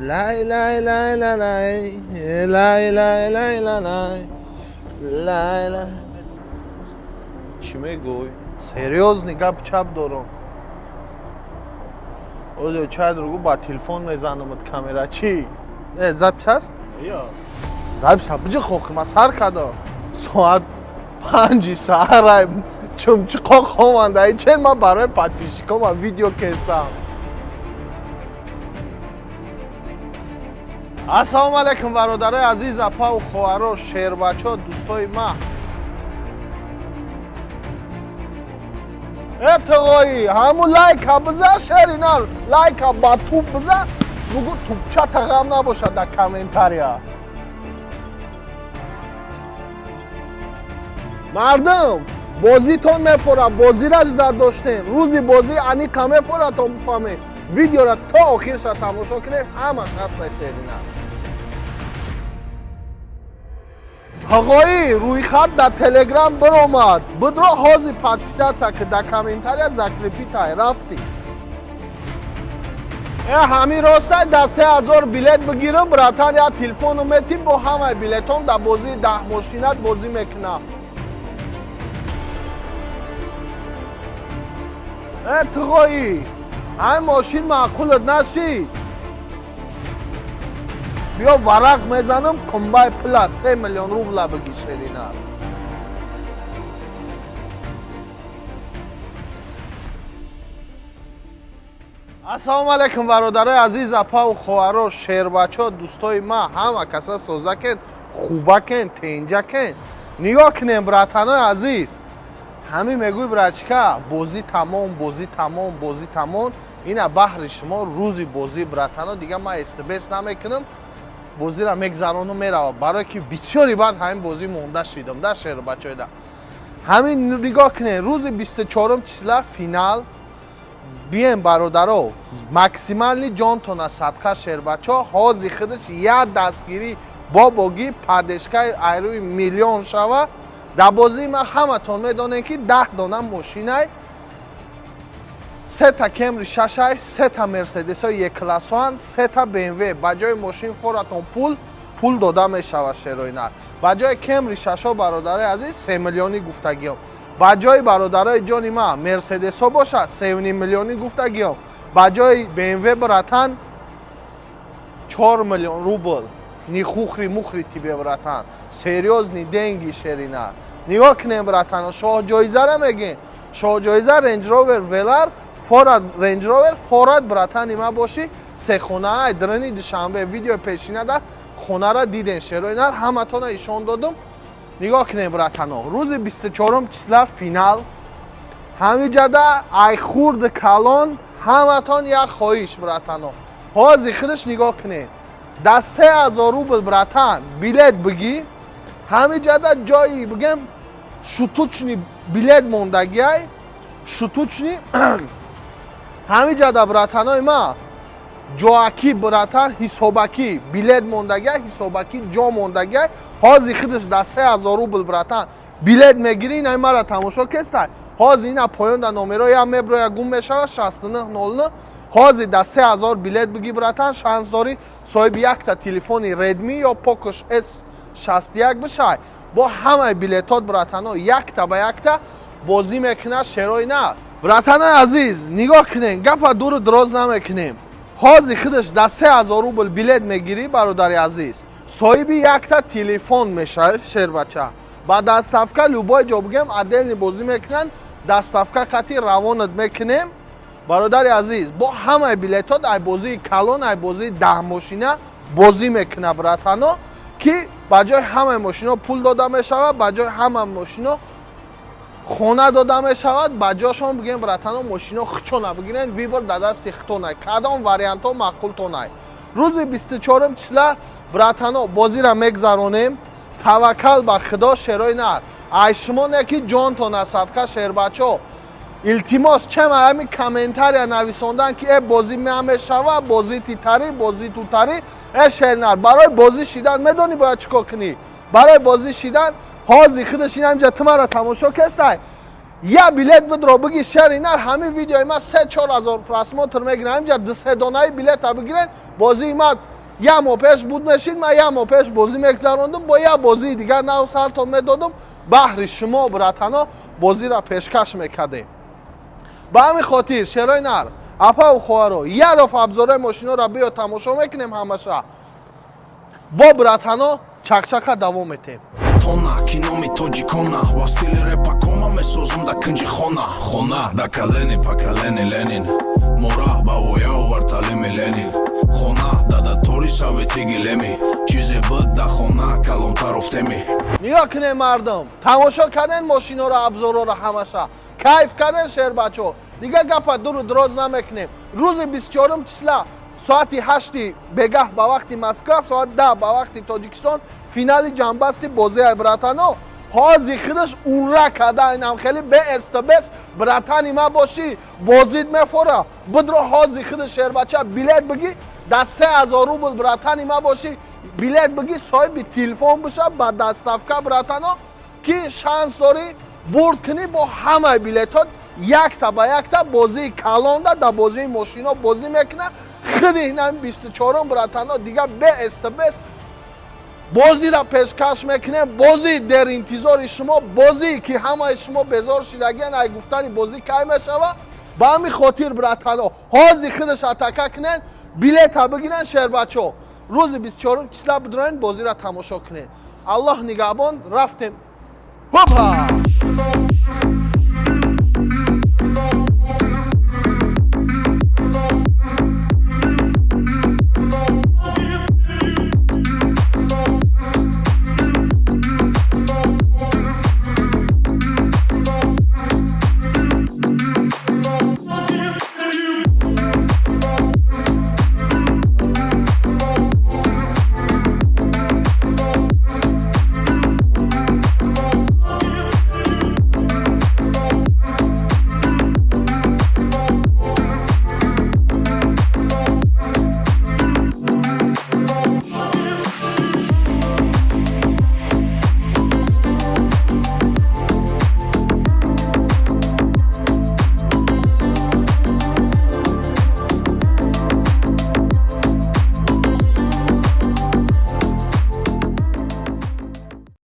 Lay lay lay lay lay lay lay lay lay lay lay. چی میگوی؟ سریوزنی گپ چپ دارم. اوزو چای درگو با تلفن میزنمت کامera چی؟ زبط هست؟ یا زبط بجی خوخی ما سر کدا ساعت 5 سهر چمچی خوخوانده ای چند ما برای پادپیشی کنم ویدیو کستم. السلام علیکم برادرای عزیز اپا و خواهران شیر بچه دوستای ما اتقایی همون لایک ها بزن شیرینار لایک ها با توپ بزن بگو توپچه تقام نباشد در کامنتاریا مردم بازی تون میفوره بازی را جدا داشتین روزی بازی انی کمه فوره تا بفهمه ویدیو را تا آخرش تماشا کنید همش هست شیرینار آقایی روی خط در تلگرام برآمد بدرو حاضی پادپیسات که در کامنتاریا زکرپی تای رفتی همین راسته در 3000 بیلت بگیرم براتان یا تلفن رو میتیم با همه بیلتام در بازی 10 ماشینات بازی میکنم تقایی این ماشین معقولت نشید بیا ورق میزنم کمبای پلاس 3 میلیون روبل بگی شیرینار السلام علیکم برادرای عزیز اپا و خواهران شیر بچه دوستای ما همه کسا سوزه کن خوبه کن تینجه کن نگاه کنیم براتانای عزیز همین میگوی برچکا بازی تمام اینا بحر شما روزی بازی براتانا دیگه ما استبس نمیکنم بازی را میگذرانم میره برای که بسیاری بعد همین بازی مونده شیدم در شهر بچه ده همین نگاه کنه روز 24 چسلا فینال بیایم برادرو مکسیمالی جان تونه صدقه شهر بچه حاضی خودش یک دستگیری با باگی پادشکای ایروی میلیون شوه در بازی ما همه تون میدانه که 10 دانه ماشینه 3 تا کمری شاشای 3 تا مرسدس های یک کلاس وان 3 تا BMW بجای ماشین خورتون پول داده میشود شیرینار بجای کمری شاشا برادرای عزیز 3 میلیونی گفتگیم بجای برادرای جانی ما مرسدس ها باشه 3.5 میلیونی گفتگیم بجای BMW براتن 4 میلیون روبل نی خوخری مخری تی براتن سریوز نی دنگی شیرینار نگاه کنیم براتن شاه جایزه را میگین شاه جایزه رنج روور ولر فورد رنج روور فورد براتن ما باشی سه خونه درنی دوشنبه ویدیو پیشینه ده خونه را دیدین شیرینار همتون ایشون دادم نگاه کنیم براتن روز 24 چسلا فینال همین جدا ای خورد کلان همتون یک خواهش براتن حاضی خودش نگاه کنید در 3000 روبل براتن بیلت بگی همین جدا جایی بگم شتوچنی بیلت موندگی شتوچنی همین جدا براتنای ما جواکی براتن حسابکی بیلت موندگی حسابکی جا موندگی حاضی خودش در 3000 روبل براتن بیلت میگیری این مرا تماشا کستن حاضی اینا پایان در نومرای هم میبرای گم میشود 6909 حاضی در 3000 بیلت بگی براتن شانس داری صاحب یک تا تلفنی ردمی یا پوکوش S61 بشه با همه بیلتات براتن یک تا به یک تا بازی میکنه شیرینار براتن عزیز نگاه کنین گفت دور دراز نمیکنیم حاضی خودش در 3000 روبل بیلت میگیری برادر عزیز صاحب یک تا تلفن میشه شیر بچه با دستافکه لوبای جا بگم عدل بازی میکنن دستافکه خطی روانت میکنیم برادر عزیز با همه بیلتات ای بازی کلان ای بازی 10 ماشینه بازی میکنه براتن که بجای همه ماشینا پول داده میشود بجای همه ماشینا خونه داده میشود بجاشون بگیم براتن ماشینا خچونه بگیرن ویبر در دست خطونه کدام واریانت ها معقول تونه روز 24 چسلا براتن بازی را میگذرونیم توکل به خدا شیرینار ای شما نکی جان تونه صدقه شیر بچه التماس چه همین کامنتاریا نویساندن که بازی میشود بازی تیتری بازی توتری شیرینار برای بازی شیدن میدونی باید چیکار کنی برای بازی شیدن حاضی خودش این همجا تمام را تماشا کستای я билет бидро бигӣ шаринар ҳамин видеои ман 3-4 ҳазор просмотр мегирам инҷа дусе донаи билета бигирен бозии ман я моҳ пеш буд мешид ман я моҳ пеш бозӣ мегзарондум бо я бозии дигар нав сартон медодум баҳри шумо братано бозира пешкаш мекардем ба ҳамин хотир шерои нар апа ва хоҳаро як дафъа абзораи мошиноро биё тамошо мекунем ҳамаша бо братано чақчақа давом метем тона киноми тоҷикона ва стили репакома месозум да кунҷи хона хона да калени пакалени ленин мора ба воя оварталеми ленин хона да датори советиги леми чизе буд да хона калонтар уфтеми нигоҳ кунем мардум тамошо кардем мошиноро абзороро ҳамаша кайф кардем шербачо дигар гапа дуру дроз намекунем рӯзи 24 числа соати 8 бегаҳ ба вақти москва соат 10 ба вақти тоҷикистон финали ҷанбасти бозии братано ҳози худаш ура карда инам хеле беэстабес братани ма боши бозид мефора бидро ҳози худ шербача билет бигӣ да 3000 рубл братани ма боши билет бигӣ соҳиби телефон боша ба дастафка братано ки шанс дори бурд кунӣ бо ҳамаи билетҳо якта ба якта бозии калонда да бозии мошино бозӣ мекуна худи инам 24 братано дигар беэстабес бозиро пешкаш мекунем бозии дер интизори шумо бозие ки ҳамаи шумо безор шидагиан ай гуфтани бозӣ кай мешава ба ҳамин хотир братано ҳози худаш атака кунен билета бигирен шербачо рӯзи 24 числа бидроен бозиро тамошо кунен аллоҳ нигаҳбон рафтем ҳопа